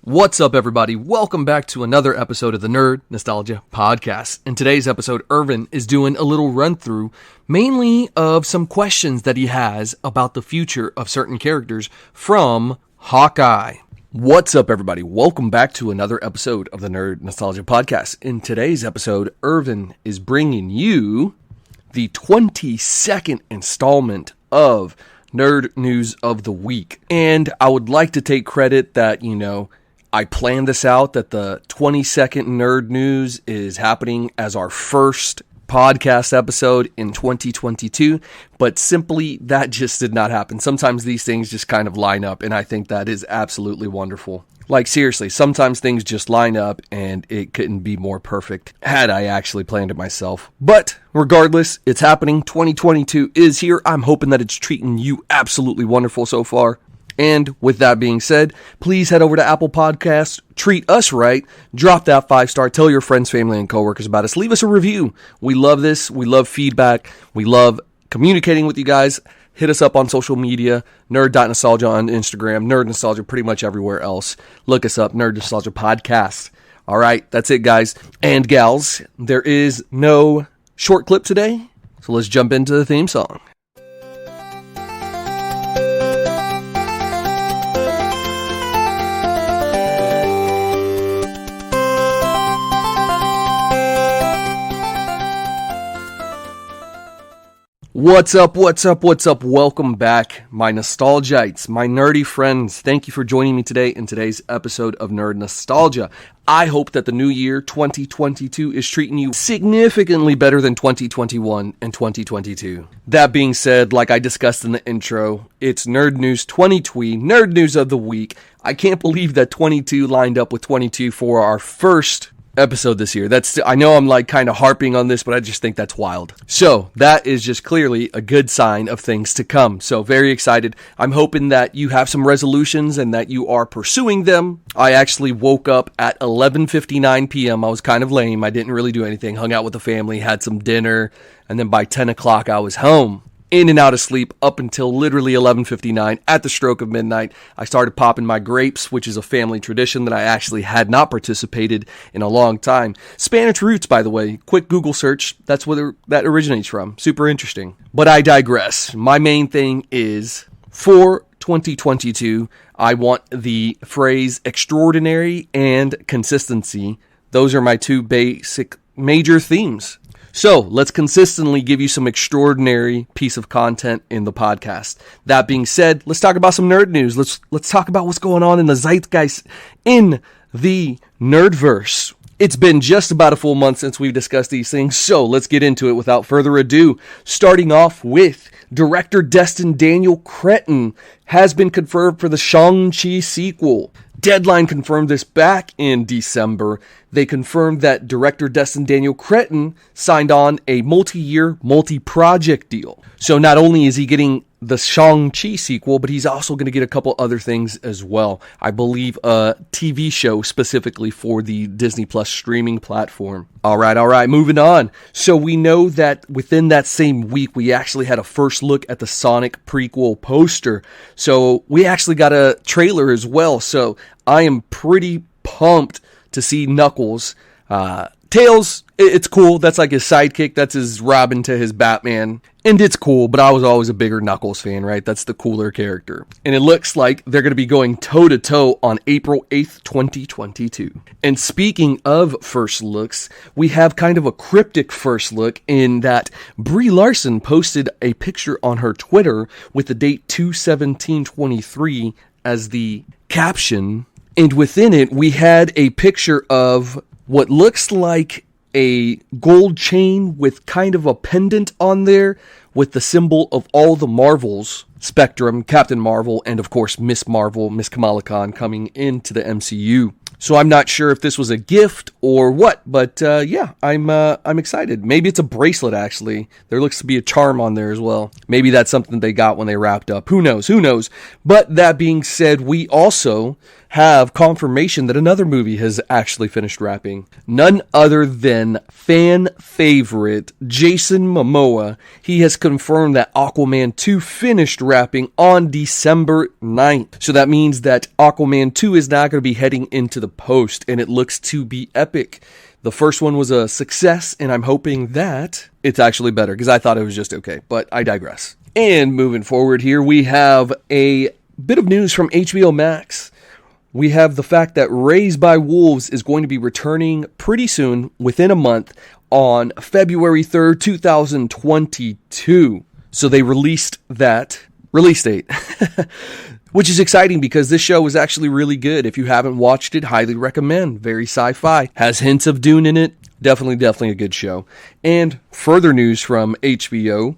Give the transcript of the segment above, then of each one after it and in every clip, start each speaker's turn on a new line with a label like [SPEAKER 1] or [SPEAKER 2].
[SPEAKER 1] What's up, everybody? Welcome back to another episode of the Nerd Nostalgia Podcast. In today's episode, Irvin is doing a little run-through, mainly of some questions that he has about the future of certain characters from Hawkeye. What's up, everybody? Welcome back to another episode of the Nerd Nostalgia Podcast. In today's episode, Irvin is bringing you the 22nd installment of Nerd News of the Week. And I would like to take credit that, I planned this out, that the 22nd Nerd News is happening as our first podcast episode in 2022, but simply that just did not happen. Sometimes these things just kind of line up, and I think that is absolutely wonderful. Like, seriously, sometimes things just line up, and it couldn't be more perfect had I actually planned it myself. But regardless, it's happening. 2022 is here. I'm hoping that it's treating you absolutely wonderful so far. And with that being said, please head over to Apple Podcasts, treat us right, drop that 5-star, tell your friends, family, and coworkers about us, leave us a review. We love this, we love feedback, we love communicating with you guys. Hit us up on social media, nerd.nostalgia on Instagram, Nerd Nostalgia pretty much everywhere else. Look us up, Nerd Nostalgia Podcast. All right, that's it, guys and gals. There is no short clip today, so let's jump into the theme song. What's up? Welcome back, my Nostalgites, my nerdy friends. Thank you for joining me today in today's episode of Nerd Nostalgia. I hope that the new year, 2022, is treating you significantly better than 2021 and 2022. That being said, like I discussed in the intro, it's Nerd News 2020, Nerd News of the Week. I can't believe that 22 lined up with 22 for our first episode this year. I know I'm kind of harping on this, but I just think that's wild. So that is just clearly a good sign of things to come. So very excited. I'm hoping that you have some resolutions and that you are pursuing them. I actually woke up at 11:59 p.m. I was kind of lame. I didn't really do anything. Hung out with the family, had some dinner, and then by 10 o'clock I was home. In and out of sleep up until literally 11:59. At the stroke of midnight, I started popping my grapes, which is a family tradition that I actually had not participated in a long time. Spanish roots, by the way. Quick Google search. That's where that originates from. Super interesting. But I digress. My main thing is, for 2022, I want the phrase extraordinary and consistency. Those are my two basic major themes. So, let's consistently give you some extraordinary piece of content in the podcast. That being said, let's talk about some nerd news. Let's talk about what's going on in the zeitgeist in the nerdverse. It's been just about a full month since we've discussed these things, so let's get into it without further ado. Starting off with director Destin Daniel Cretton has been confirmed for the Shang-Chi sequel. Deadline confirmed this back in December. They confirmed that director Destin Daniel Cretton signed on a multi-year, multi-project deal. So not only is he getting the Shang-Chi sequel, but he's also going to get a couple other things as well. I believe a TV show specifically for the Disney Plus streaming platform. All right, moving on. So we know that within that same week, we actually had a first look at the Sonic prequel poster. So we actually got a trailer as well. So I am pretty pumped to see Knuckles. Tails, it's cool. That's like his sidekick. That's his Robin to his Batman. And it's cool, but I was always a bigger Knuckles fan, right? That's the cooler character. And it looks like they're going to be going toe-to-toe on April 8th, 2022. And speaking of first looks, we have kind of a cryptic first look in that Brie Larson posted a picture on her Twitter with the date 2/17/23 as the caption. And within it, we had a picture of what looks like a gold chain with kind of a pendant on there with the symbol of all the Marvels, Spectrum, Captain Marvel, and of course Miss Marvel, Miss Kamala Khan coming into the MCU. So I'm not sure if this was a gift or what, but yeah, I'm excited. Maybe it's a bracelet, actually. There looks to be a charm on there as well. Maybe that's something they got when they wrapped up. Who knows? But that being said, we also have confirmation that another movie has actually finished wrapping. None other than fan favorite Jason Momoa. He has confirmed that Aquaman 2 finished wrapping on December 9th. So that means that Aquaman 2 is now going to be heading into the post, and it looks to be epic. The first one was a success, and I'm hoping that it's actually better, because I thought it was just okay, but I digress. And moving forward here, we have a bit of news from HBO Max. We have the fact that Raised by Wolves is going to be returning pretty soon, within a month, on February 3rd, 2022. So they released that release date, which is exciting because this show was actually really good. If you haven't watched it, highly recommend. Very sci-fi. Has hints of Dune in it. Definitely a good show. And further news from HBO.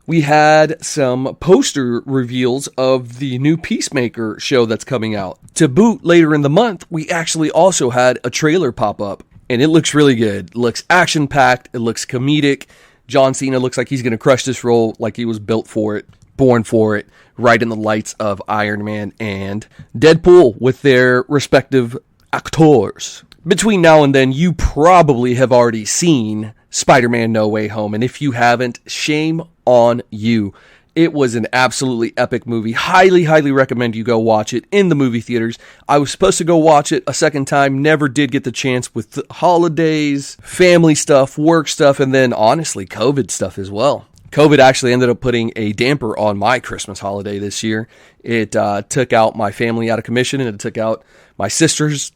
[SPEAKER 1] We had some poster reveals of the new Peacemaker show that's coming out. To boot, later in the month, we actually also had a trailer pop up. And it looks really good. It looks action-packed. It looks comedic. John Cena looks like he's going to crush this role like he was built for it. Born for it, right in the lights of Iron Man and Deadpool with their respective actors. Between now and then, you probably have already seen Spider-Man No Way Home, and if you haven't, shame on you. It was an absolutely epic movie. Highly recommend you go watch it in the movie theaters. I was supposed to go watch it a second time, never did get the chance with the holidays, family stuff, work stuff, and then honestly, COVID stuff as well. COVID actually ended up putting a damper on my Christmas holiday this year. It took out my family out of commission, and it took out my sister's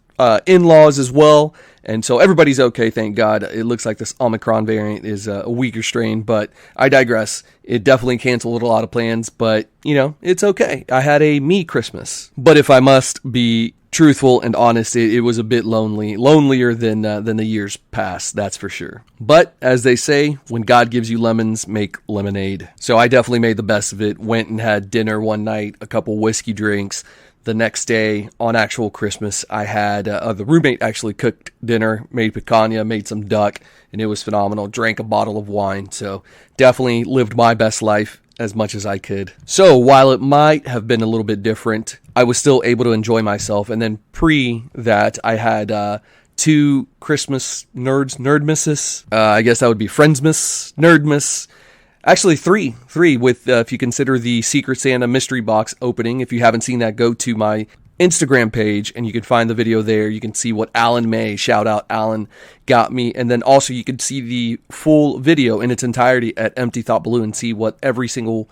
[SPEAKER 1] in-laws as well. And so everybody's okay, thank God. It looks like this Omicron variant is a weaker strain, but I digress. It definitely canceled a lot of plans, but, you know, it's okay. I had a me Christmas. But if I must be truthful and honest, it was a bit lonelier than the years past, that's for sure. But as they say, when God gives you lemons, make lemonade. So I definitely made the best of it. Went and had dinner one night, a couple whiskey drinks. The next day, on actual Christmas, I had the roommate actually cooked dinner, made picanha, made some duck, and it was phenomenal. Drank a bottle of wine, so definitely lived my best life as much as I could. So while it might have been a little bit different, I was still able to enjoy myself. And then pre that, I had 2 Christmas nerdmisses. I guess that would be Friendsmas, Nerdmas. Actually, three with, if you consider the Secret Santa mystery box opening. If you haven't seen that, go to my Instagram page and you can find the video there. You can see what Alan May, shout out Alan, got me. And then also you can see the full video in its entirety at Empty Thought Blue and see what every single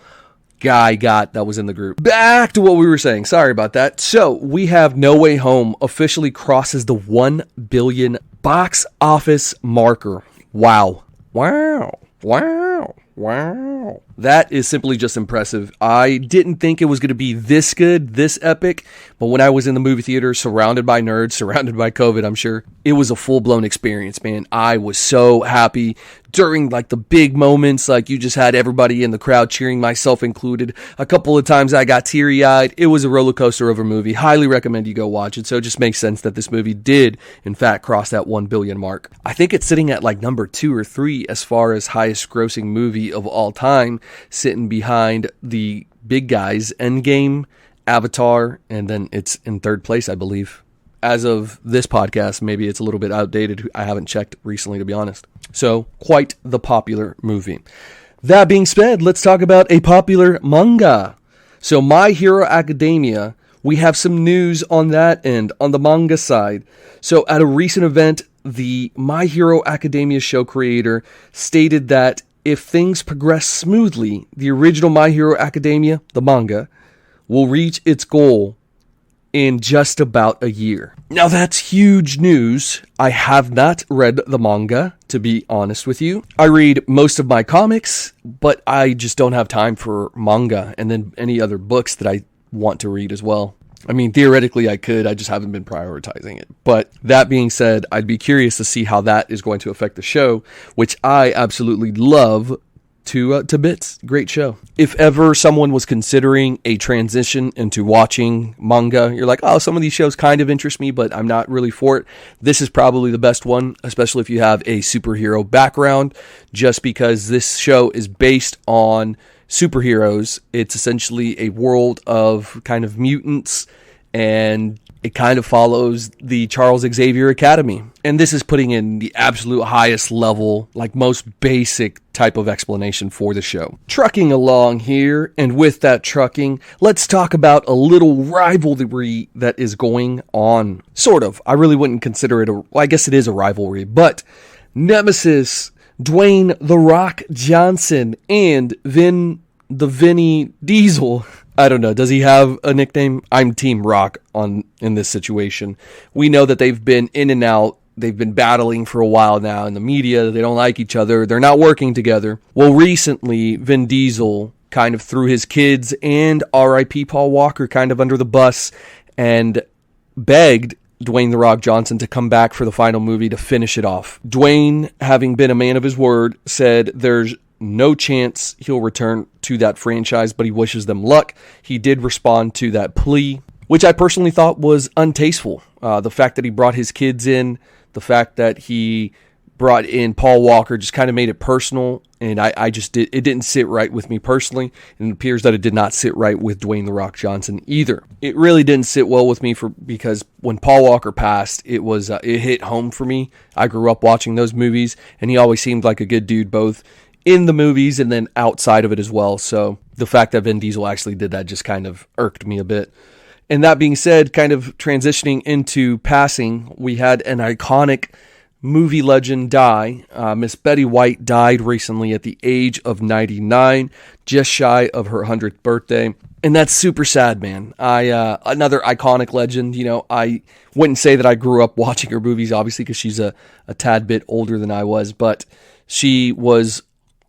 [SPEAKER 1] guy got that was in the group. Back to what we were saying. Sorry about that. So we have No Way Home officially crosses the 1 billion box office marker. Wow. That is simply just impressive. I didn't think it was going to be this good, this epic, but when I was in the movie theater, surrounded by nerds, surrounded by COVID, I'm sure, it was a full-blown experience, man. I was so happy during, like, the big moments, like, you just had everybody in the crowd cheering, myself included. A couple of times I got teary-eyed. It was a roller coaster of a movie. Highly recommend you go watch it. So it just makes sense that this movie did, in fact, cross that 1 billion mark. I think it's sitting at, like, number 2 or 3 as far as highest grossing movie of all time, sitting behind the big guys, Endgame, Avatar, and then it's in 3rd place, I believe. As of this podcast, maybe it's a little bit outdated. I haven't checked recently, to be honest. So, quite the popular movie. That being said, let's talk about a popular manga. So, My Hero Academia, we have some news on that end, on the manga side. So, at a recent event, the My Hero Academia show creator stated that if things progress smoothly, the original My Hero Academia, the manga, will reach its goal in just about a year. Now that's huge news. I have not read the manga, to be honest with you. I read most of my comics, but I just don't have time for manga and then any other books that I want to read as well. I mean, theoretically I could, I just haven't been prioritizing it. But that being said, I'd be curious to see how that is going to affect the show, which I absolutely love to bits. Great show. If ever someone was considering a transition into watching manga, you're like, oh, some of these shows kind of interest me, but I'm not really for it. This is probably the best one, especially if you have a superhero background, just because this show is based on superheroes. It's essentially a world of kind of mutants and it kind of follows the Charles Xavier Academy. And this is putting in the absolute highest level, like most basic type of explanation for the show. Trucking along here, and with that trucking, let's talk about a little rivalry that is going on. Sort of. I really wouldn't consider it I guess it is a rivalry, but Nemesis, Dwayne "The Rock" Johnson, and Vinny Diesel. I don't know. Does he have a nickname? I'm Team Rock in this situation. We know that they've been in and out. They've been battling for a while now in the media. They don't like each other. They're not working together. Well, recently, Vin Diesel kind of threw his kids and R.I.P. Paul Walker kind of under the bus and begged Dwayne "The Rock" Johnson to come back for the final movie to finish it off. Dwayne, having been a man of his word, said there's no chance he'll return to that franchise, but he wishes them luck. He did respond to that plea, which I personally thought was untasteful. The fact that he brought his kids in, the fact that he brought in Paul Walker just kind of made it personal, and it didn't sit right with me personally, and it appears that it did not sit right with Dwayne "The Rock" Johnson either. It really didn't sit well with me because when Paul Walker passed, it hit home for me. I grew up watching those movies, and he always seemed like a good dude, both in the movies and then outside of it as well. So the fact that Vin Diesel actually did that just kind of irked me a bit. And that being said, kind of transitioning into passing, we had an iconic movie legend die. Miss Betty White died recently at the age of 99, just shy of her 100th birthday. And that's super sad, man. Another iconic legend. I wouldn't say that I grew up watching her movies, obviously, because she's a tad bit older than I was, but she was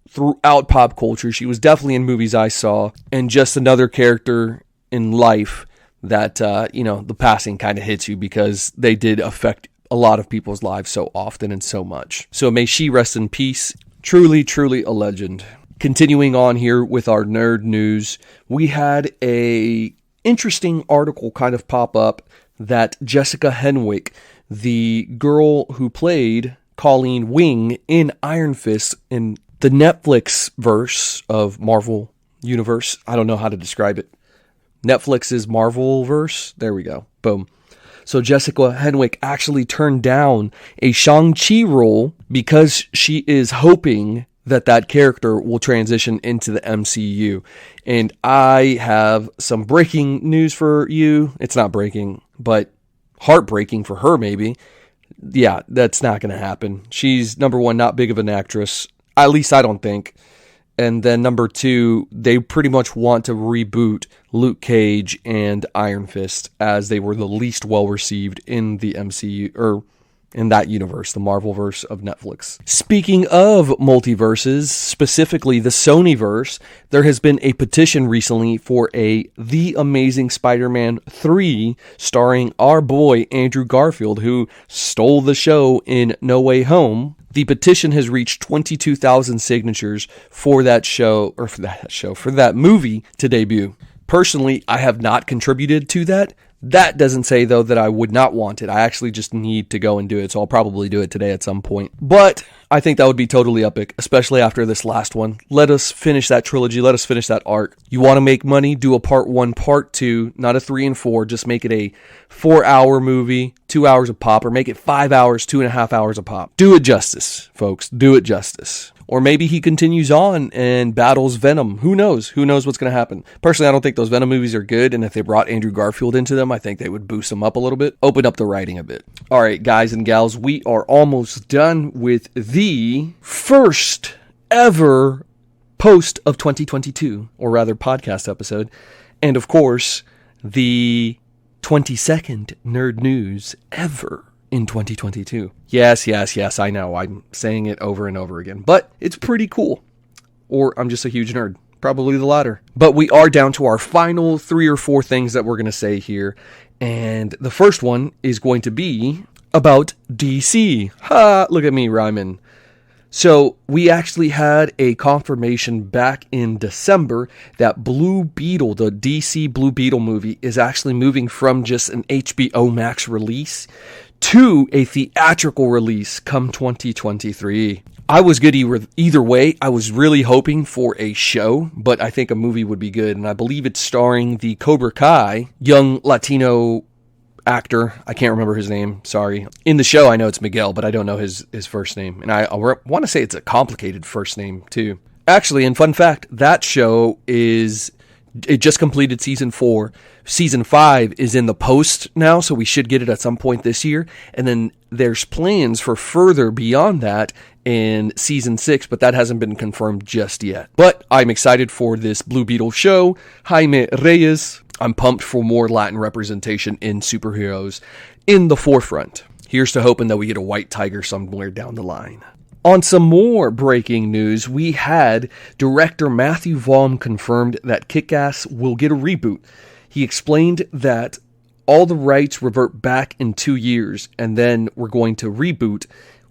[SPEAKER 1] throughout pop culture. She was definitely in movies I saw, and just another character in life that, the passing kind of hits you because they did affect a lot of people's lives so often and so much. So may she rest in peace. Truly, truly a legend. Continuing on here with our nerd news, we had a interesting article kind of pop up that Jessica Henwick, the girl who played Colleen Wing in Iron Fist in the Netflix verse of Marvel Universe. I don't know how to describe it. Netflix's Marvel verse. There we go. Boom. So Jessica Henwick actually turned down a Shang-Chi role because she is hoping that character will transition into the MCU. And I have some breaking news for you. It's not breaking, but heartbreaking for her maybe. Yeah, that's not going to happen. She's, number one, not big of an actress. At least I don't think. And then number two, they pretty much want to reboot Luke Cage and Iron Fist as they were the least well received in the MCU, or in that universe, the Marvelverse of Netflix. Speaking of multiverses, specifically the Sonyverse, there has been a petition recently for The Amazing Spider-Man 3 starring our boy Andrew Garfield, who stole the show in No Way Home. The petition has reached 22,000 signatures for that movie to debut. Personally, I have not contributed to that. That doesn't say, though, that I would not want it. I actually just need to go and do it, so I'll probably do it today at some point. But I think that would be totally epic, especially after this last one. Let us finish that trilogy. Let us finish that arc. You want to make money? Do a part 1, part 2, not a 3 and 4. Just make it a 4-hour movie, 2 hours a pop, or make it 5 hours, 2.5 hours a pop. Do it justice, folks. Do it justice. Or maybe he continues on and battles Venom. Who knows? Who knows what's going to happen? Personally, I don't think those Venom movies are good, and if they brought Andrew Garfield into them, I think they would boost them up a little bit, open up the writing a bit. All right, guys and gals, we are almost done with the first ever post of 2022, or rather podcast episode, and of course, the 22nd nerd news ever in 2022. Yes, I know. I'm saying it over and over again, but it's pretty cool. Or I'm just a huge nerd. Probably the latter. But we are down to our final 3 or 4 things that we're going to say here. And the first one is going to be about DC. Ha! Look at me rhyming. So we actually had a confirmation back in December that Blue Beetle, the DC Blue Beetle movie, is actually moving from just an HBO Max release to a theatrical release come 2023. I was good either way. I was really hoping for a show, but I think a movie would be good. And I believe it's starring the Cobra Kai young Latino actor. I can't remember his name. Sorry. In the show, I know it's Miguel, but I don't know his first name. And I want to say it's a complicated first name too. Actually, and fun fact, that show it just completed season 4. Season 5 is in the post now, so we should get it at some point this year. And then there's plans for further beyond that in season 6, but that hasn't been confirmed just yet. But I'm excited for this Blue Beetle show. Jaime Reyes. I'm pumped for more Latin representation in superheroes in the forefront. Here's to hoping that we get a white tiger somewhere down the line. On some more breaking news, we had director Matthew Vaughn confirmed that Kick-Ass will get a reboot. He explained that all the rights revert back in 2 years, and then we're going to reboot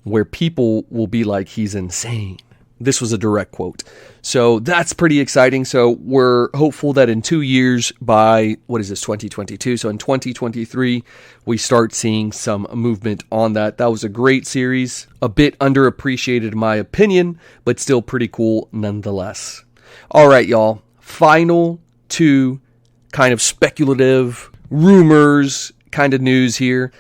[SPEAKER 1] where people will be like, he's insane. This was a direct quote. So that's pretty exciting. So we're hopeful that in 2 years, by, 2022? So in 2023, we start seeing some movement on that. That was a great series. A bit underappreciated in my opinion, but still pretty cool nonetheless. All right, y'all. Final 2 kind of speculative rumors kind of news here.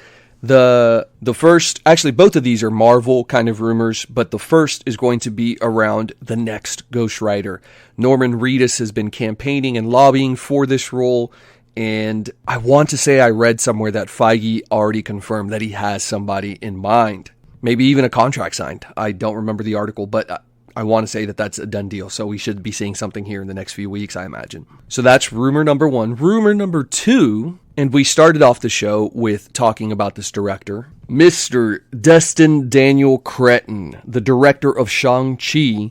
[SPEAKER 1] The first, actually both of these are Marvel kind of rumors, but the first is going to be around the next Ghost Rider. Norman Reedus has been campaigning and lobbying for this role, and I want to say I read somewhere that Feige already confirmed that he has somebody in mind. Maybe even a contract signed. I don't remember the article, but I want to say that that's a done deal. So we should be seeing something here in the next few weeks, I imagine. So that's rumor number 1. Rumor number 2, and we started off the show with talking about this director, Mr. Destin Daniel Cretton, the director of Shang-Chi,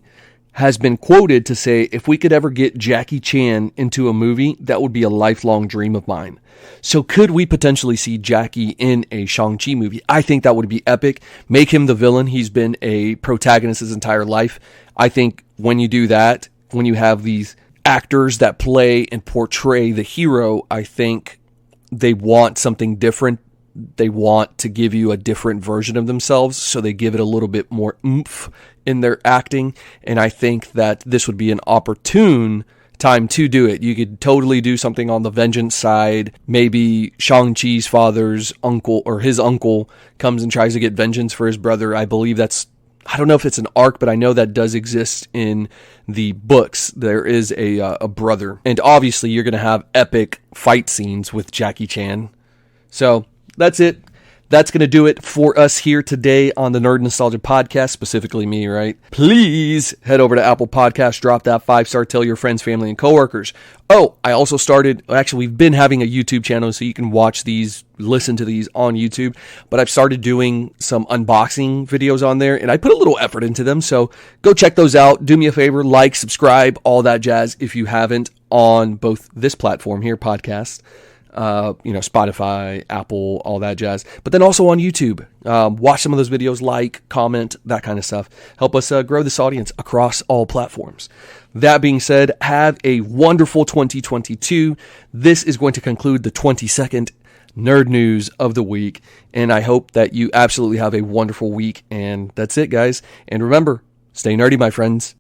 [SPEAKER 1] has been quoted to say, if we could ever get Jackie Chan into a movie, that would be a lifelong dream of mine. So could we potentially see Jackie in a Shang-Chi movie? I think that would be epic. Make him the villain. He's been a protagonist his entire life. I think when you do that, when you have these actors that play and portray the hero, I think they want something different. They want to give you a different version of themselves, so they give it a little bit more oomph in their acting, and I think that this would be an opportune time to do it. You could totally do something on the vengeance side. Maybe Shang-Chi's father's uncle or his uncle comes and tries to get vengeance for his brother. I believe that's, I don't know if it's an arc, but I know that does exist in the books. There is a brother, and obviously you're going to have epic fight scenes with Jackie Chan. So that's it. That's going to do it for us here today on the Nerd Nostalgia Podcast, specifically me, right? Please head over to Apple Podcasts, drop that 5-star, tell your friends, family, and coworkers. Oh, I also we've been having a YouTube channel, so you can watch these, listen to these on YouTube, but I've started doing some unboxing videos on there, and I put a little effort into them, so go check those out. Do me a favor, like, subscribe, all that jazz, if you haven't, on both this platform here, podcast, Spotify, Apple, all that jazz, but then also on YouTube. Watch some of those videos, like, comment, that kind of stuff. Help us grow this audience across all platforms. That being said, have a wonderful 2022. This is going to conclude the 22nd Nerd News of the week, and I hope that you absolutely have a wonderful week, and that's it, guys. And remember, stay nerdy, my friends.